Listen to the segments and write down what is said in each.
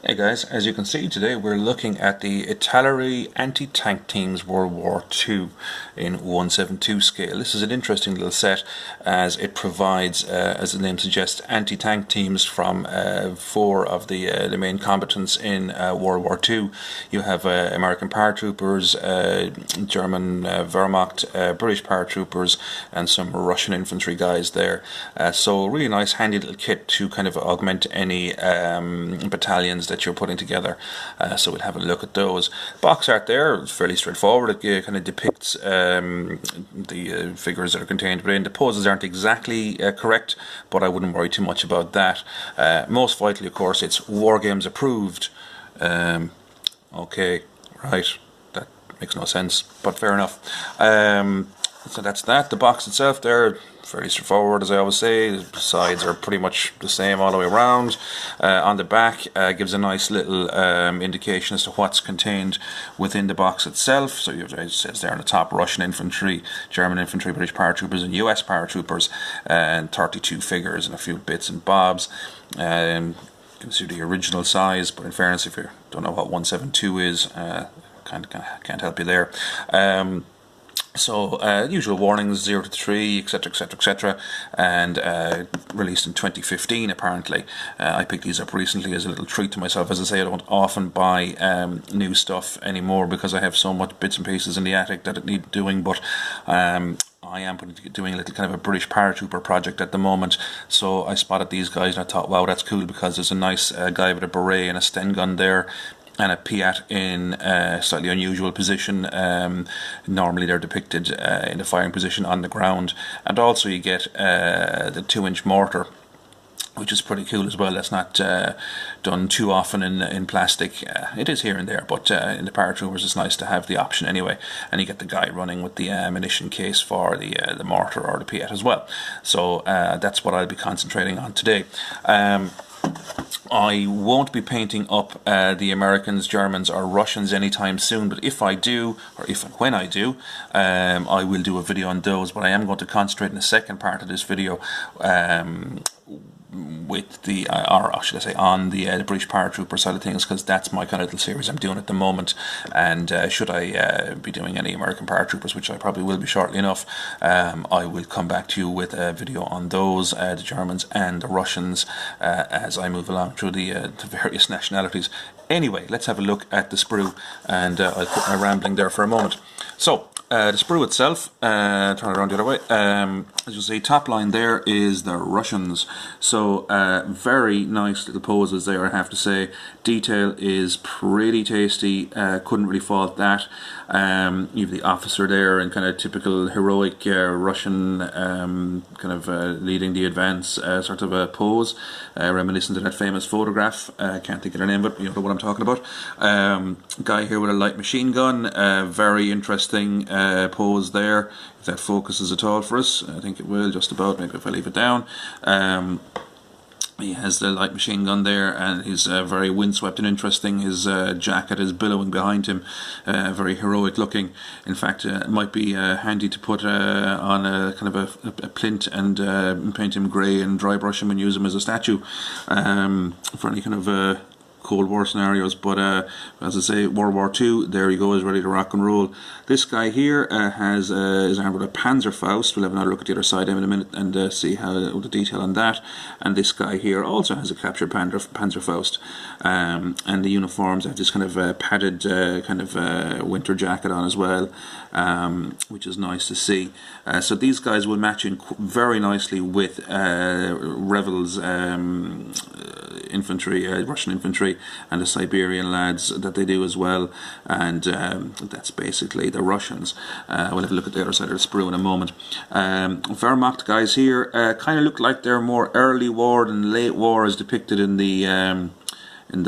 Hey guys, as you can see today we're looking at the Italeri anti-tank teams World War II in 1/72 scale. This is an interesting little set as it provides, as the name suggests, anti-tank teams from four of the main combatants in World War II. You have American Paratroopers, German Wehrmacht, British Paratroopers, and some Russian infantry guys there. So really nice handy little kit to kind of augment any battalions that you're putting together. So we'll have a look at those. Box art there is fairly straightforward. It kind of depicts the figures that are contained within. The poses aren't exactly correct, but I wouldn't worry too much about that. Most vitally, of course, it's War Games approved. Okay, right, that makes no sense, but fair enough. So that's that. The box itself there, fairly straightforward, as I always say. The sides are pretty much the same all the way around. On the back gives a nice little indication as to what's contained within the box itself. So it says there on the top, Russian infantry, German infantry, British paratroopers and US paratroopers, and 32 figures and a few bits and bobs. You can see the original size, but in fairness, if you don't know what 172 is, can't help you there. So usual warnings, 0 to 3, etc, etc, etc, and released in 2015 apparently. I picked these up recently as a little treat to myself. As I say, I don't often buy new stuff anymore because I have so much bits and pieces in the attic that it needs doing, but I am doing a little kind of a British Paratrooper project at the moment, so I spotted these guys and I thought, wow, that's cool, because there's a nice guy with a beret and a Sten gun there, and a Piat in a slightly unusual position. Normally they're depicted in a firing position on the ground. And also you get the 2-inch mortar, which is pretty cool as well. That's not done too often in plastic. It is here and there, but in the Paratroopers it's nice to have the option anyway. And you get the guy running with the ammunition case for the mortar or the Piat as well. So that's what I'll be concentrating on today. I won't be painting up the Americans, Germans or Russians anytime soon, but if I do, or if and when I do, I will do a video on those. But I am going to concentrate in the second part of this video with the, or should I say, on the British Paratrooper side of things, because that's my kind of little series I'm doing at the moment. And should I be doing any American Paratroopers, which I probably will be shortly enough, I will come back to you with a video on those, the Germans and the Russians, as I move along through the various nationalities. Anyway, let's have a look at the sprue, and I'll quit my rambling there for a moment. So, the sprue itself, turn it around the other way, as you see, top line there is the Russians. So very nice little poses there, I have to say. Detail is pretty tasty, couldn't really fault that. You have the officer there in kind of typical heroic Russian kind of leading the advance sort of a pose, reminiscent of that famous photograph. Can't think of the name, but you know what I'm talking about. Guy here with a light machine gun, very interesting pose there. If that focuses at all for us, I think it will just about, maybe if I leave it down. He has the light machine gun there, and he's very windswept and interesting. His jacket is billowing behind him, very heroic looking. In fact, it might be handy to put on a kind of a plint and paint him grey and dry brush him and use him as a statue for any kind of Cold War scenarios. But as I say, World War II, there he goes, ready to rock and roll. This guy here is armed with a Panzerfaust. We'll have another look at the other side in a minute and see how the detail on that. And this guy here also has a captured Panzerfaust. And the uniforms have this kind of padded kind of winter jacket on as well, which is nice to see. So these guys will match in very nicely with Revel's infantry, Russian infantry, and the Siberian lads that they do as well. And that's basically the Russians. We'll have a look at the other side of the sprue in a moment. Wehrmacht guys here kind of look like they're more early war than late war, as depicted in the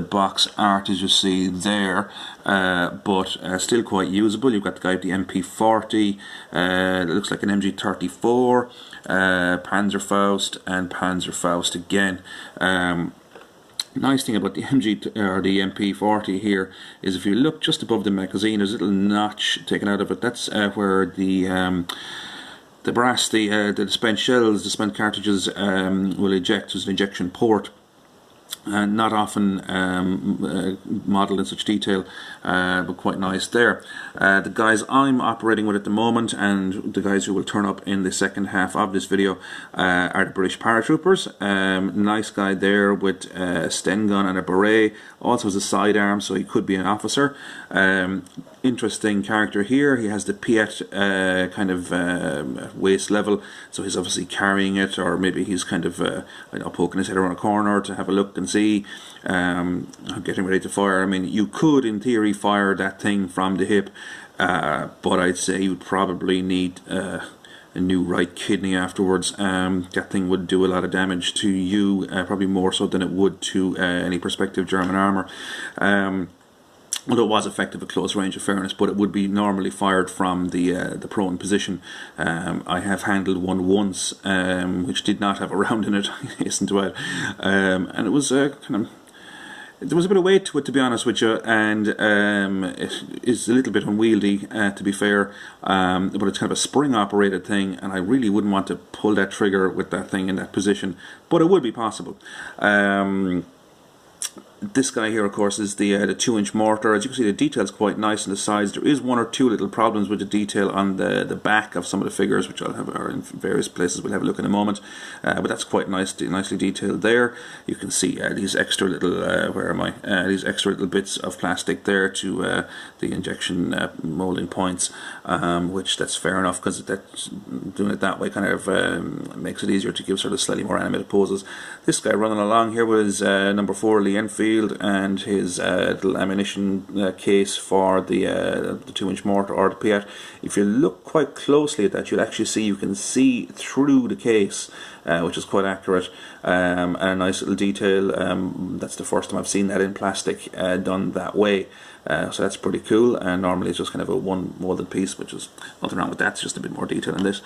box art, as you see there, but still quite usable. You've got the guy with the MP40, it looks like an MG34, Panzerfaust, and Panzerfaust again. Nice thing about the MP40 here is if you look just above the magazine, there's a little notch taken out of it. That's where the brass, the spent shells, the spent cartridges will eject. There's an ejection port. Not often modelled in such detail, but quite nice there. The guys I'm operating with at the moment, and the guys who will turn up in the second half of this video, are the British Paratroopers. Nice guy there with a Sten gun and a beret. Also has a sidearm, so he could be an officer. Interesting character here. He has the Piet kind of waist level, so he's obviously carrying it, or maybe he's kind of poking his head around a corner to have a look and see, getting ready to fire. I mean, you could in theory fire that thing from the hip, but I'd say you would probably need a new right kidney afterwards. That thing would do a lot of damage to you, probably more so than it would to any prospective German armour. Although it was effective at close range, of fairness, but it would be normally fired from the prone position. I have handled one once, which did not have a round in it, I hasten to add, and it was there was a bit of weight to it, to be honest with you, and it is a little bit unwieldy, to be fair, but it's kind of a spring-operated thing, and I really wouldn't want to pull that trigger with that thing in that position, but it would be possible. This guy here, of course, is the 2-inch mortar. As you can see, the detail's quite nice on the sides. There is one or two little problems with the detail on the back of some of the figures, which I'll have, or in various places we'll have a look in a moment. But that's quite nicely detailed there. You can see these extra little, these extra little bits of plastic there to the injection moulding points, which that's fair enough, because doing it that way kind of makes it easier to give sort of slightly more animated poses. This guy running along here was number 4 Lee Enfield, and his little ammunition case for the 2-inch mortar or the Piet. If you look quite closely at that, you'll actually see you can see through the case, which is quite accurate, and a nice little detail. That's the first time I've seen that in plastic done that way. So that's pretty cool, and normally it's just kind of a one molded piece, which is nothing wrong with that. It's just a bit more detail in this.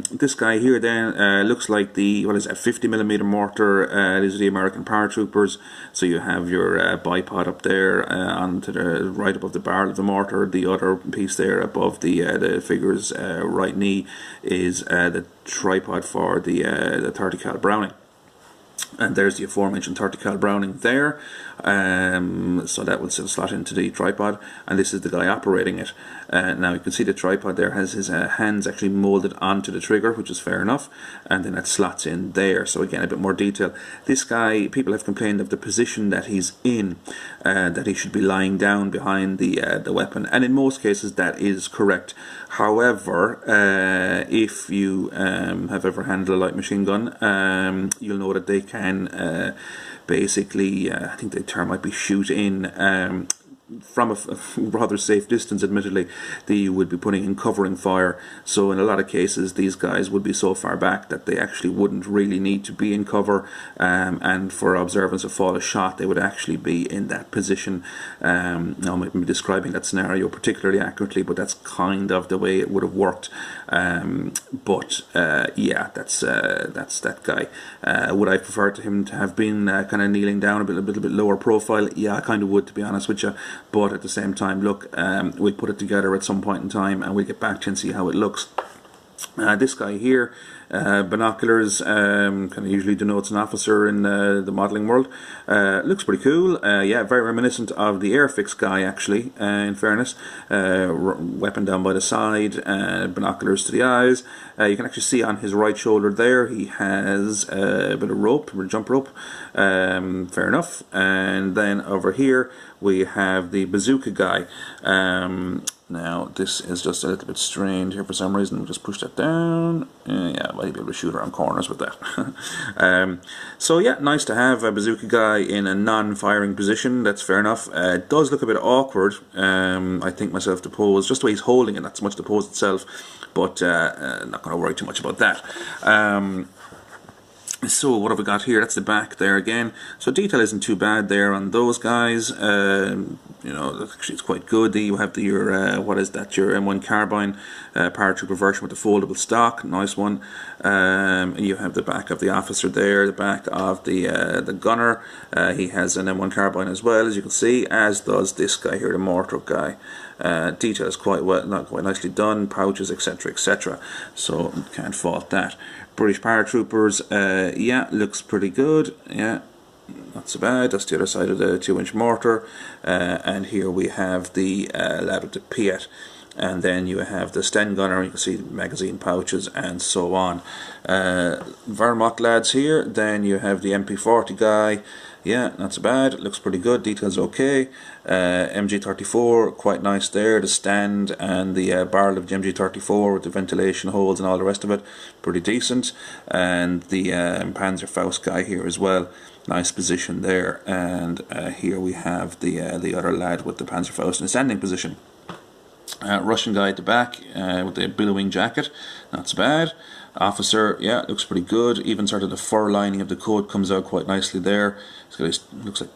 This guy here then looks like the, what is it, 50mm mortar. These are the American Paratroopers. So you have your bipod up there on to the right above the barrel of the mortar. The other piece there above the figure's right knee is the tripod for the 30 cal Browning. And there's the aforementioned 30 cal Browning there, so that will slot into the tripod, and this is the guy operating it. Now you can see the tripod there has his hands actually moulded onto the trigger, which is fair enough, and then that slots in there, so again a bit more detail. This guy, people have complained of the position that he's in, that he should be lying down behind the weapon, and in most cases that is correct. However, if you have ever handled a light machine gun, you'll know that they can basically, I think the term might be shoot in from a rather safe distance, admittedly, that you would be putting in covering fire. So in a lot of cases these guys would be so far back that they actually wouldn't really need to be in cover, and for observance of fall of shot they would actually be in that position. Now I might be describing that scenario particularly accurately, but that's kind of the way it would have worked. Yeah, that's that guy. Would I prefer to him to have been kind of kneeling down, a little bit lower profile? Yeah, I kind of would, to be honest with you. But at the same time, look, we'll put it together at some point in time and we'll get back to you and see how it looks. This guy here, binoculars, kind of usually denotes an officer in the modelling world. Looks pretty cool. Yeah, very reminiscent of the Airfix guy, actually, in fairness. Weapon down by the side, binoculars to the eyes. You can actually see on his right shoulder there he has a bit of rope, a bit of jump rope. Fair enough. And then over here we have the bazooka guy. Now this is just a little bit strained here for some reason. We'll just push that down. Yeah, might be able to shoot around corners with that. So yeah, nice to have a bazooka guy in a non-firing position. That's fair enough. It does look a bit awkward, I think myself, to pose. Just the way he's holding it, not so much the pose itself. But not going to worry too much about that. So what have we got here? That's the back there again. So detail isn't too bad there on those guys. You know, actually it's quite good. You have your what is that? Your M1 Carbine Paratrooper version with the foldable stock. Nice one. You have the back of the officer there. The back of the gunner. He has an M1 Carbine as well, as you can see. As does this guy here, the mortar guy. Detail is quite nicely done. Pouches, etc., etc. So can't fault that. British Paratroopers, yeah, looks pretty good. Yeah, not so bad. That's the other side of the 2-inch mortar, and here we have the lad with the Piat, and then you have the Sten gunner. You can see magazine pouches and so on. Vermont lads here. Then you have the MP40 guy. Yeah, not so bad. It looks pretty good. Details okay. MG34, quite nice there. The stand and the barrel of the MG34 with the ventilation holes and all the rest of it, pretty decent. And the Panzerfaust guy here as well. Nice position there. And here we have the other lad with the Panzerfaust in a standing position. Russian guy at the back with the billowing jacket, not so bad. Officer, yeah, looks pretty good. Even sort of the fur lining of the coat comes out quite nicely there. He's got his, looks like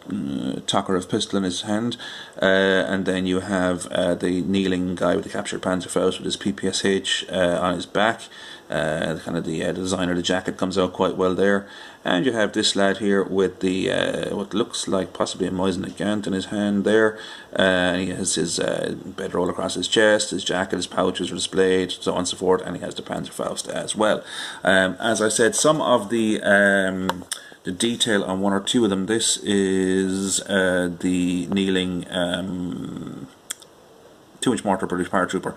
Tokarev pistol in his hand. And then you have the kneeling guy with the captured Panzerfaust with his PPSH on his back. Kind of the design of the jacket comes out quite well there. And you have this lad here with the what looks like possibly a Moisnik Gant in his hand there. He has his bedroll across his chest, his jacket, his pouches are displayed, so on and so forth, and he has the Panzerfaust as well. As I said, some of the detail on one or two of them. This is the kneeling 2-inch mortar British Paratrooper.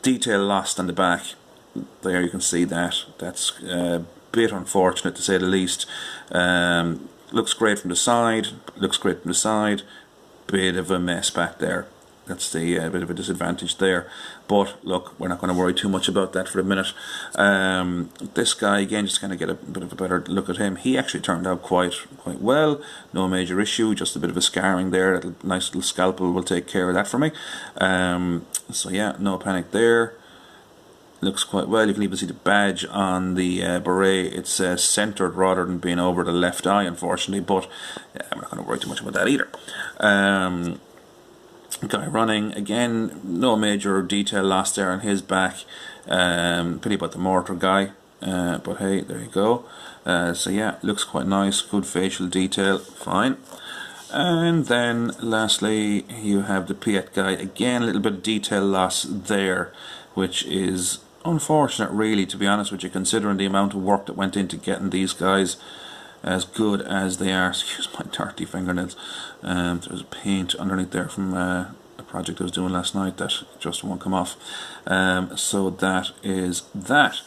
Detail lost on the back. There you can see that. That's bit unfortunate to say the least. Looks great from the side. Looks great from the side. Bit of a mess back there. That's the bit of a disadvantage there. But look, we're not going to worry too much about that for a minute. This guy again, just kind of get a bit of a better look at him. He actually turned out quite well. No major issue. Just a bit of a scarring there. That nice little scalpel will take care of that for me. So yeah, no panic there. Looks quite well. You can even see the badge on the beret. It's centered rather than being over the left eye, unfortunately, but yeah, I'm not going to worry too much about that either. Guy running, again, no major detail lost there on his back. Pity about the mortar guy, but hey, there you go. So yeah, looks quite nice, good facial detail, fine. And then lastly you have the Piat guy, again a little bit of detail loss there, which is unfortunate really, to be honest with you, considering the amount of work that went into getting these guys as good as they are. Excuse my dirty fingernails. There's paint underneath there from a project I was doing last night that just won't come off. So that is that.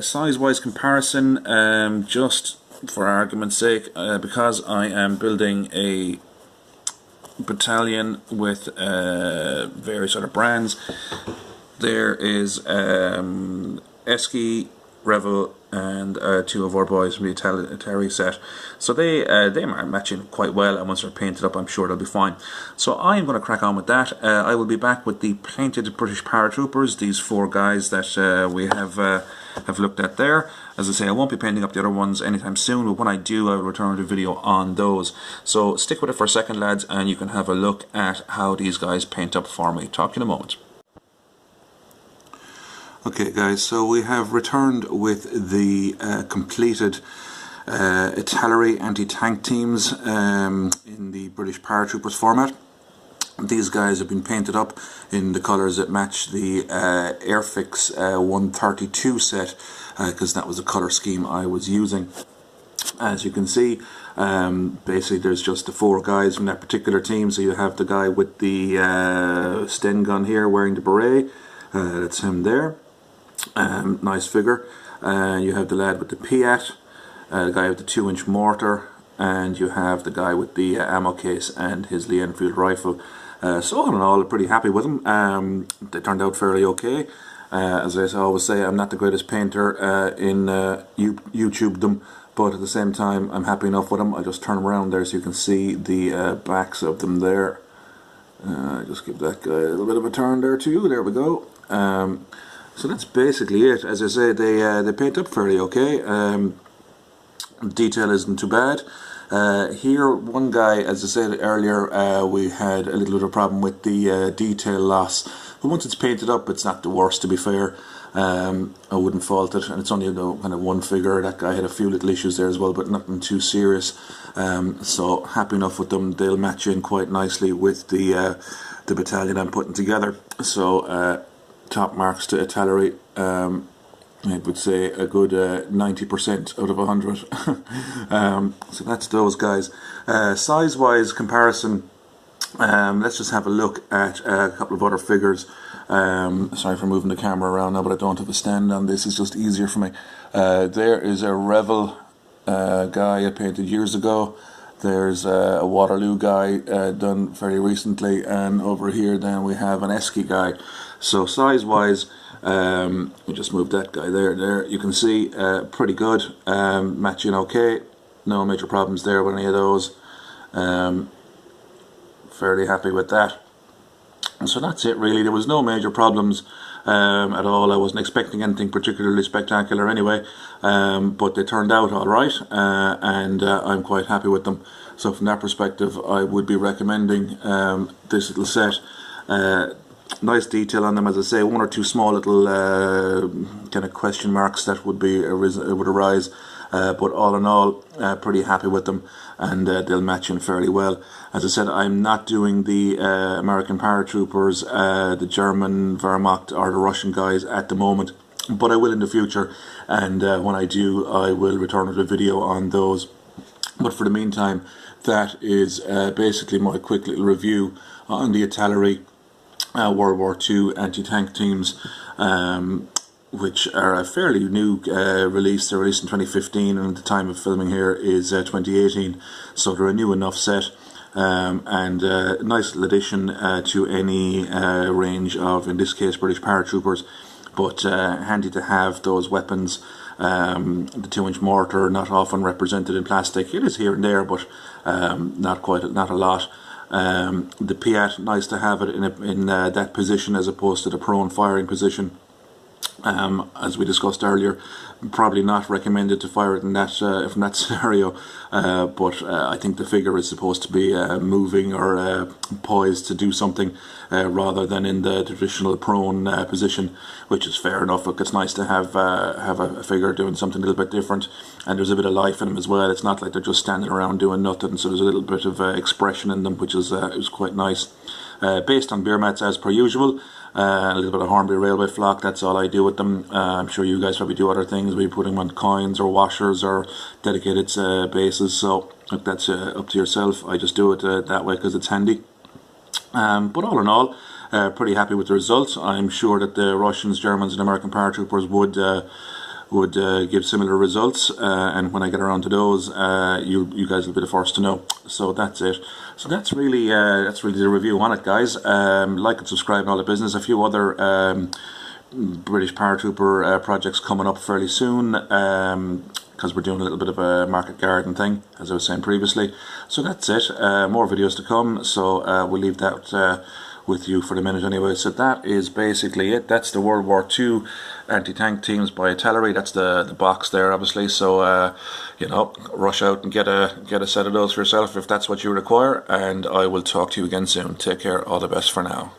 Size-wise comparison, just for argument's sake, because I am building a battalion with various other brands. There is Esky, Revel, and two of our boys from the Italeri set. So they are matching quite well, and once they're painted up I'm sure they'll be fine. So I am going to crack on with that. I will be back with the painted British Paratroopers, these four guys that we have looked at there. As I say, I won't be painting up the other ones anytime soon, but when I do I will return to a video on those. So stick with it for a second, lads, and you can have a look at how these guys paint up for me. Talk to you in a moment. Okay guys, so we have returned with the completed Italeri anti-tank teams in the British Paratroopers format. These guys have been painted up in the colours that match the Airfix 132 set, because that was the colour scheme I was using. As you can see, basically there's just the four guys from that particular team. So you have the guy with the Sten gun here wearing the beret, that's him there. Nice figure. You have the lad with the Piat, the guy with the 2-inch mortar, and you have the guy with the ammo case and his Lee Enfield rifle. So all in all, I'm pretty happy with them. They turned out fairly okay. As I always say, I'm not the greatest painter in YouTube them, but at the same time I'm happy enough with them. I'll just turn them around there so you can see the backs of them there. Just give that guy a little bit of a turn there too. There we go. So that's basically it. As I say, they paint up fairly okay. Detail isn't too bad. Here, one guy, as I said earlier, we had a little bit of a problem with the detail loss. But once it's painted up, it's not the worst, to be fair. I wouldn't fault it, and it's only kind of one figure. That guy had a few little issues there as well, but nothing too serious. So happy enough with them. They'll match in quite nicely with the battalion I'm putting together. So top marks to Italeri. I would say a good 90% out of 100. So that's those guys. Size-wise comparison, let's just have a look at a couple of other figures. Sorry for moving the camera around now, but I don't have a stand on this. It's just easier for me. There is a Revel guy I painted years ago. There's a Waterloo guy done very recently, and over here then we have an Esky guy. So size-wise, we just moved that guy there. You can see pretty good, matching okay. No major problems there with any of those. Fairly happy with that. And so that's it really. There was no major problems at all. I wasn't expecting anything particularly spectacular anyway, but they turned out alright, and I'm quite happy with them. So from that perspective, I would be recommending this little set. Nice detail on them, as I say. One or two small little kind of question marks that would arise, but all in all, pretty happy with them, and they'll match in fairly well. As I said, I'm not doing the American Paratroopers, the German Wehrmacht or the Russian guys at the moment, but I will in the future, and when I do, I will return with a video on those. But for the meantime, that is basically my quick little review on the Italeri World War II anti-tank teams, which are a fairly new release. They're released in 2015, and at the time of filming here is 2018, so they're a new enough set, and a nice little addition to any range of, in this case, British paratroopers. But handy to have those weapons. The 2-inch mortar, not often represented in plastic. It is here and there, but not a lot. The Piat, nice to have it in that position as opposed to the prone firing position. As we discussed earlier, probably not recommended to fire it in that from that scenario, but I think the figure is supposed to be moving or poised to do something rather than in the traditional prone position, which is fair enough. Look, it's nice to have a figure doing something a little bit different, and there's a bit of life in them as well. It's not like they're just standing around doing nothing, so there's a little bit of expression in them, which is quite nice. Based on beer mats as per usual. A little bit of Hornby Railway flock, that's all I do with them. I'm sure you guys probably do other things, maybe putting them on coins or washers or dedicated bases, so look, that's up to yourself. I just do it that way because it's handy. But all in all, pretty happy with the results. I'm sure that the Russians, Germans and American paratroopers would give similar results, and when I get around to those, you guys will be the first to know. So that's it. So that's really the review on it, guys. Like and subscribe and all the business. A few other British paratrooper projects coming up fairly soon, because we're doing a little bit of a market garden thing, as I was saying previously. So that's it. More videos to come. So we'll leave that with you for the minute anyway. So that is basically it. That's the World War II anti-tank teams by Italeri. That's the box there, obviously. So you know, rush out and get a set of those for yourself if that's what you require, and I will talk to you again soon. Take care. All the best for now.